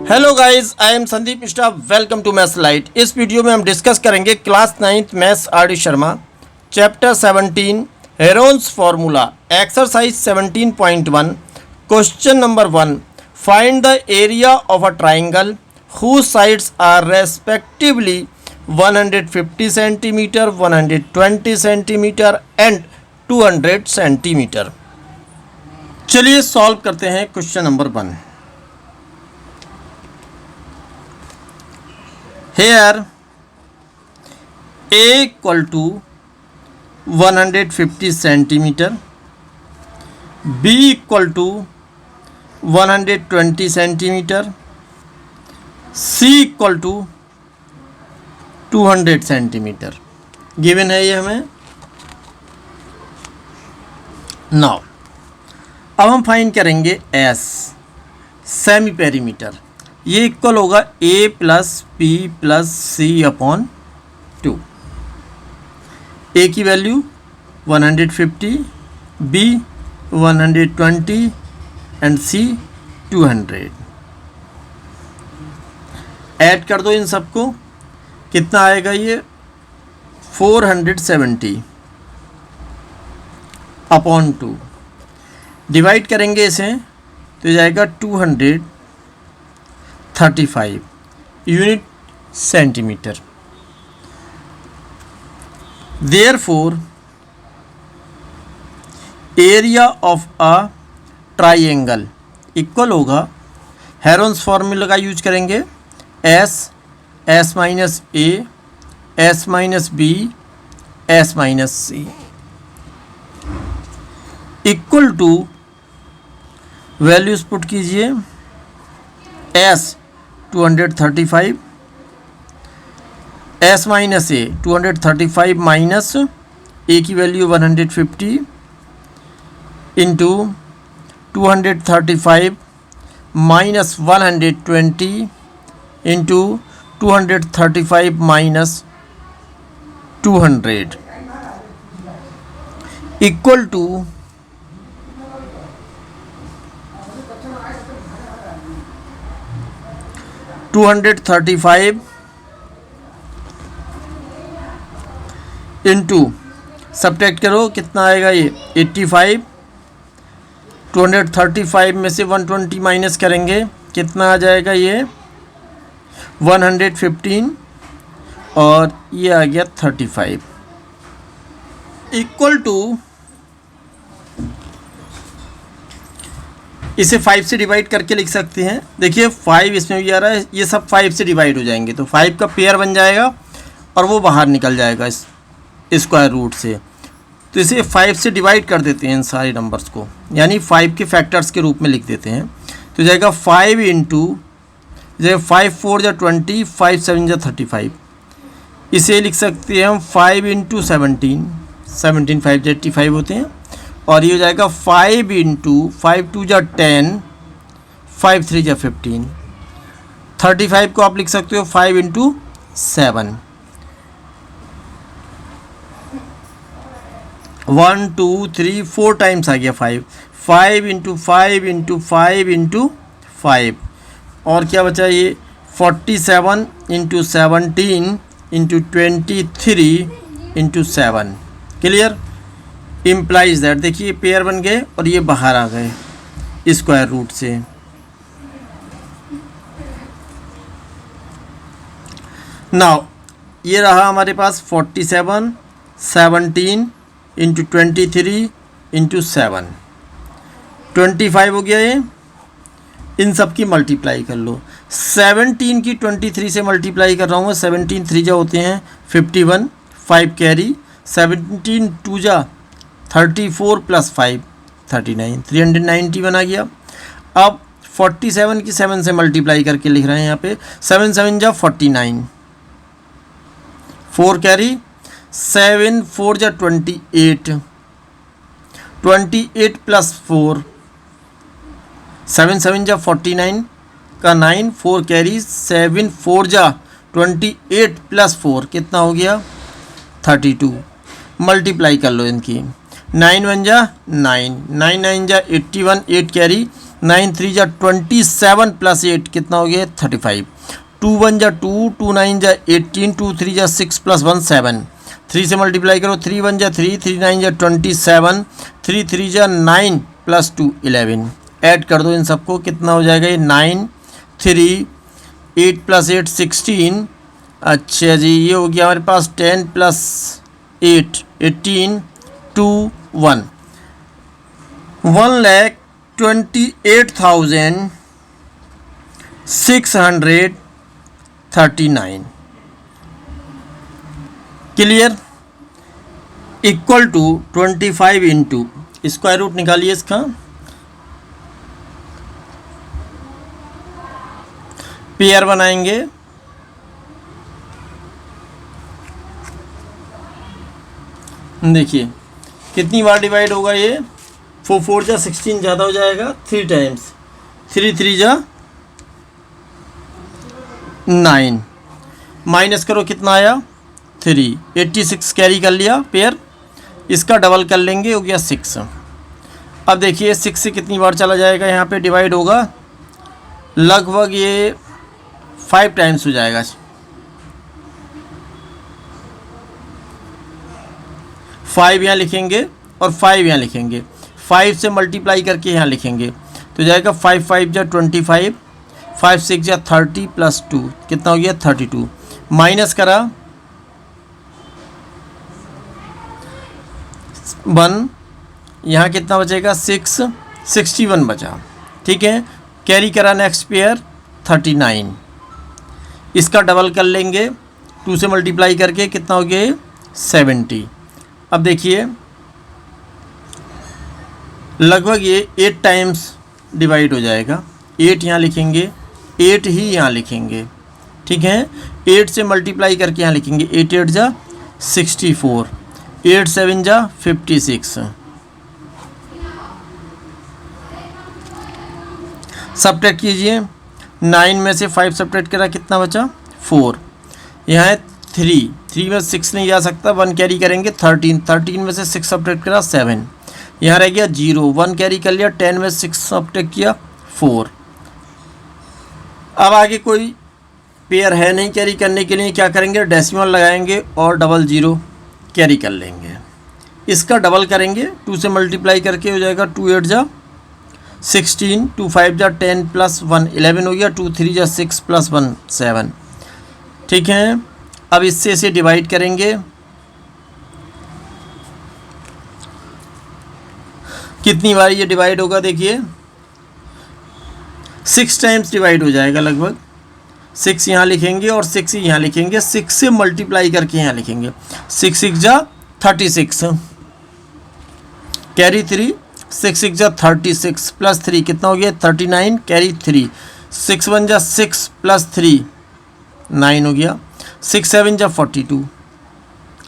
Hello guys, I am Sandeep Mishra. Welcome to maths light. इस video में हम डिस्कस करेंगे class 9th maths R D. Sharma chapter 17 Heron's formula exercise 17.1 question number 1। Find the area of a triangle whose sides are respectively 150 centimetre, 120 centimetre and 200 centimetre. चलिए solve करते हैं question number 1। Here A equal to 150 centimeter, B equal to 120 centimeter, C equal to 200 centimeter given है ये हमें। Now अब हम find करेंगे S semi perimeter. ये इक्वल होगा A plus P plus C upon 2। A की value 150, B 120 and C 200। Add कर दो इन सबको, कितना आएगा ये 470 अपॉन 2। डिवाइड करेंगे इसे तो जाएगा 235 unit centimetre. Therefore area of a triangle equal होगा, हेरोन्स फार्मूला का यूज करेंगे, S minus A, S minus B, S minus C equal to values put कीजिए। S 235, S minus A 235 minus A की value 150 into 235 minus 120 into 235 minus 200 equal to 235 into subtract करो, कितना आएगा ये 85। 235 में से 120 माइनस करेंगे, कितना आ जाएगा ये 115 और ये आ गया 35 इक्वल टू, इसे 5 से डिवाइड करके लिख सकते हैं। देखिए 5 इसमें भी आ रहा है, ये सब 5 से डिवाइड हो जाएंगे तो 5 का पेयर बन जाएगा और वो बाहर निकल जाएगा इस स्क्वायर रूट से। तो इसे 5 से डिवाइड कर देते हैं इन सारे नंबर्स को, यानी 5 के फैक्टर्स के रूप में लिख देते हैं। तो जाएगा 5 इंटू, जैसे 5 4 जा 20, 5 7 जा 35। इसे लिख सकते हैं हम 5 इंटू 17, 17 5 जा 85 होते हैं। और ये हो जाएगा 5 इंटू 5 2 जा 10, 5 3 जा 15। 35 को आप लिख सकते हो 5 इंटू 7। 1 2 3 4 टाइम्स आ गया 5। 5 इंटू 5 इंटू 5 इंटू 5 और क्या बचा ये 47 into 17 into 23 into 7। Clear? Implies that, देखिए पेयर बन गए और ये बाहर आ गए स्क्वायर रूट से। नाउ ये रहा हमारे पास 47 17 इंटू 23 इंटू 7, 25 हो गया ये। इन सब की मल्टीप्लाई कर लो। 17 की 23 से मल्टीप्लाई कर रहा हूँ, 17 3 जा होते हैं 51, 5 कैरी, 17 2 जा 34 प्लस 5 39, 390 बना गया। अब 47 की 7 से मल्टीप्लाई करके लिख रहे हैं यहाँ पे, 7 7 जा 49, 4 कैरी, 7 4 जा 28, 28 प्लस 4, 7 7 जा 49 का 9, 4 कैरी, 7 4 जा 28 प्लस 4 कितना हो गया 32। मल्टीप्लाई कर लो इनकी, 9 1 जा 9, 9 9 जा 81, 8 कैरी, 9 3 जा 27 प्लस 8 कितना हो गया 35, 2 1 जा 2, 2 9 जा 18, 2 3 जा 6 प्लस 1 7, 3 से मल्टीप्लाई करो, 3 1 जा 3, 3 9 जा 27, 3 3 जा 9 प्लस 2 11, ऐड कर दो इन सबको, कितना हो जाएगा ये 9 3 8 प्लस 8 16, अच्छा जी ये हो गया हमारे पास 10 plus 8 18 2 1, 1,28,639 clear, equal to 25 into square root निकालिए इसका, पेयर बनाएंगे, देखिए कितनी बार डिवाइड होगा ये, 4 4 जा 16 ज़्यादा हो जाएगा, 3 टाइम्स, 3 3 जा 9, माइनस करो कितना आया 3, 86 कैरी कर लिया पेयर, इसका डबल कर लेंगे हो गया 6। अब देखिए 6 से कितनी बार चला जाएगा यहाँ पे डिवाइड होगा, लगभग ये 5 टाइम्स हो जाएगा, 5 यहाँ लिखेंगे और 5 यहाँ लिखेंगे, 5 से मल्टीप्लाई करके यहाँ लिखेंगे तो जाएगा 5 5 जा 25, 5 6 जा 30 प्लस 2 कितना हो गया 32, माइनस करा 1, यहाँ कितना बचेगा 6, 61 बचा, ठीक है, कैरी करा नेक्स्ट पेयर 39, इसका डबल कर लेंगे 2 से मल्टीप्लाई करके कितना हो गया 70। अब देखिए लगभग ये 8 टाइम्स डिवाइड हो जाएगा, 8 यहाँ लिखेंगे, 8 ही यहाँ लिखेंगे, ठीक है, 8 से मल्टीप्लाई करके यहाँ लिखेंगे, 8 8 जा 64, 8 7 जा 56, सब्ट्रैक्ट कीजिए, 9 में से 5 सब्ट्रैक्ट करा कितना बचा 4, यहाँ है 3, 3 में 6 नहीं जा सकता, 1 कैरी करेंगे 13, 13 में से 6 सब्ट्रैक्ट करा 7, यहाँ रह गया 0, 1 कैरी कर लिया, 10 में 6 सब्ट्रैक्ट किया 4। अब आगे कोई पेयर है नहीं कैरी करने के लिए, क्या करेंगे डेसिमल लगाएंगे और डबल 0 कैरी कर लेंगे, इसका डबल करेंगे 2 से मल्टीप्लाई करके हो जाएगा 2 8 जा 16, 2 5 जा 10 प्लस 1 11 हो गया, 2 3 जा 6 प्लस 1 7, ठीक है। अब इससे इसे डिवाइड करेंगे, कितनी बार ये डिवाइड होगा देखिए 6 टाइम्स डिवाइड हो जाएगा लगभग, 6 यहाँ लिखेंगे और 6 यहाँ लिखेंगे, 6 से मल्टीप्लाई करके यहाँ लिखेंगे, 6 6 जा 36 कैरी 3, 6 6 जा 36 प्लस 3 कितना हो गया 39 कैरी 3, 6 1 जा 6 प्लस 3 9 हो गया, 6 7 जा 42,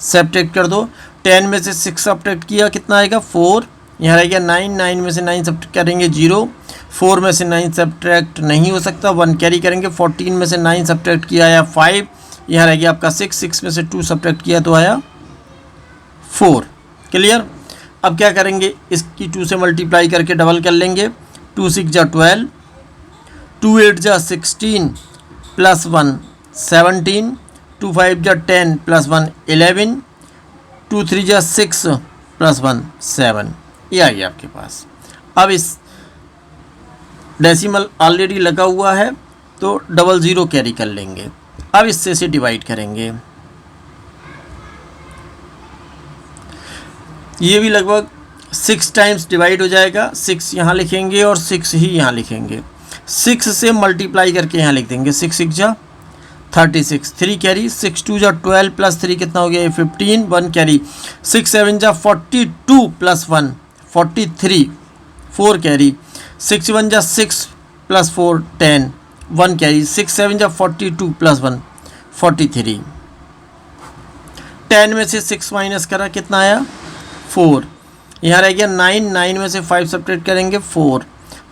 सब्ट्रैक्ट कर दो, 10 में से 6 सब्ट्रैक्ट किया कितना आएगा 4, यहाँ रह गया 9, 9 में से 9 सब्ट्रैक्ट करेंगे 0, 4 में से 9 सब्ट्रैक्ट नहीं हो सकता, 1 कैरी करेंगे, 14 में से 9 सब्ट्रैक्ट किया आया 5, यहाँ रह गया आपका 6, 6 में से 2 सब्ट्रैक्ट किया तो आया 4, क्लियर। अब क्या करेंगे इसकी 2 से मल्टीप्लाई करके डबल कर लेंगे, 2 6 जा 12, 2 8 जा 16 प्लस 1 17, 2 5 जा 10 प्लस 1 11, 2 3 जा 6 प्लस 1 7, ये आ गया आपके पास। अब इस डेसिमल ऑलरेडी लगा हुआ है तो डबल 0 कैरी कर लेंगे, अब इससे से डिवाइड करेंगे, ये भी लगभग 6 टाइम्स डिवाइड हो जाएगा, 6 यहाँ लिखेंगे और 6 ही यहाँ लिखेंगे, 6 से मल्टीप्लाई करके यहाँ लिख देंगे, 6 6 जा 36, 3 कैरी, 6 2 जा 12 प्लस 3 कितना हो गया 15, 1 कैरी, 6 7 जा 42 प्लस 1 43, 4 कैरी, 6 1 जा 6 प्लस 4 10, 1 कैरी, 6 7 जा 42 प्लस 1 43, 10 में से 6 माइनस करा कितना आया 4, यहाँ रह गया 9, 9 में से 5 सब्ट्रैक्ट करेंगे 4,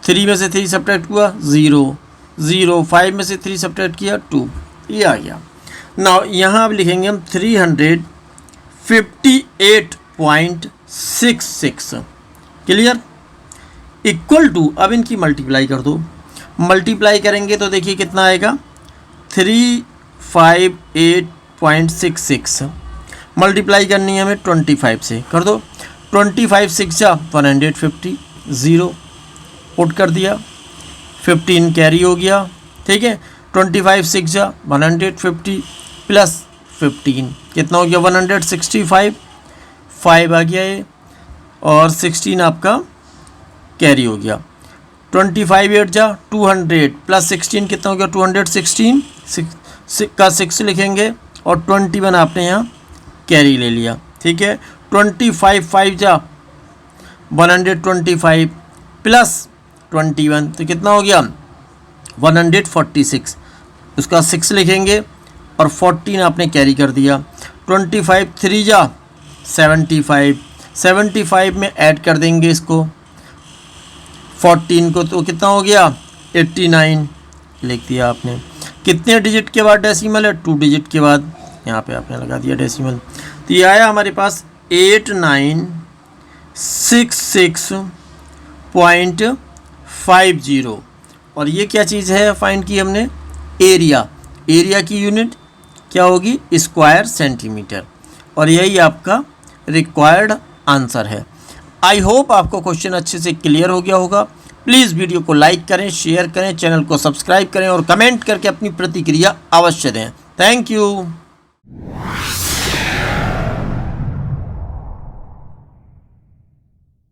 3 में से 3 सब्ट्रैक्ट हुआ 0, 0, 5 में से 3 सब्ट्रैक्ट किया 2, ये आ गया। नाउ यहाँ अब लिखेंगे हम 358.66, क्लियर। इक्वल टू, अब इनकी मल्टीप्लाई कर दो। मल्टीप्लाई करेंगे तो देखिए कितना आएगा 358.66। मल्टीप्लाई करनी है हमें 25 से, कर दो। 25 6 जा 150, ज़ीरो पुट कर दिया, 15 कैरी हो गया, ठीक है। 25 6 जा 150 प्लस 15 कितना हो गया 165, 5 आ गया ये, और 16 आपका कैरी हो गया। 25 8 जा 200 प्लस 16 कितना हो गया 216, 6 का 6 लिखेंगे, और 21 आपने यहाँ कैरी ले लिया, ठीक है। 25 5 जा 125 प्लस 21 तो कितना हो गया 146, उसका 6 लिखेंगे, और 14 आपने कैरी कर दिया। 25 3 जा 75, 75 में ऐड कर देंगे इसको 14 को, तो कितना हो गया 89 लिख दिया आपने। कितने डिजिट के बाद डेसिमल है 2 डिजिट के बाद, यहाँ पे आपने लगा दिया डेसिमल। तो ये आया हमारे पास 8966.50, और ये क्या चीज़ है फाइंड की हमने, एरिया। एरिया की यूनिट क्या होगी स्क्वायर सेंटीमीटर, और यही आपका रिक्वायर्ड आंसर है। आई होप आपको क्वेश्चन अच्छे से क्लियर हो गया होगा। प्लीज़ वीडियो को लाइक करें, शेयर करें, चैनल को सब्सक्राइब करें और कमेंट करके अपनी प्रतिक्रिया अवश्य दें। Thank you.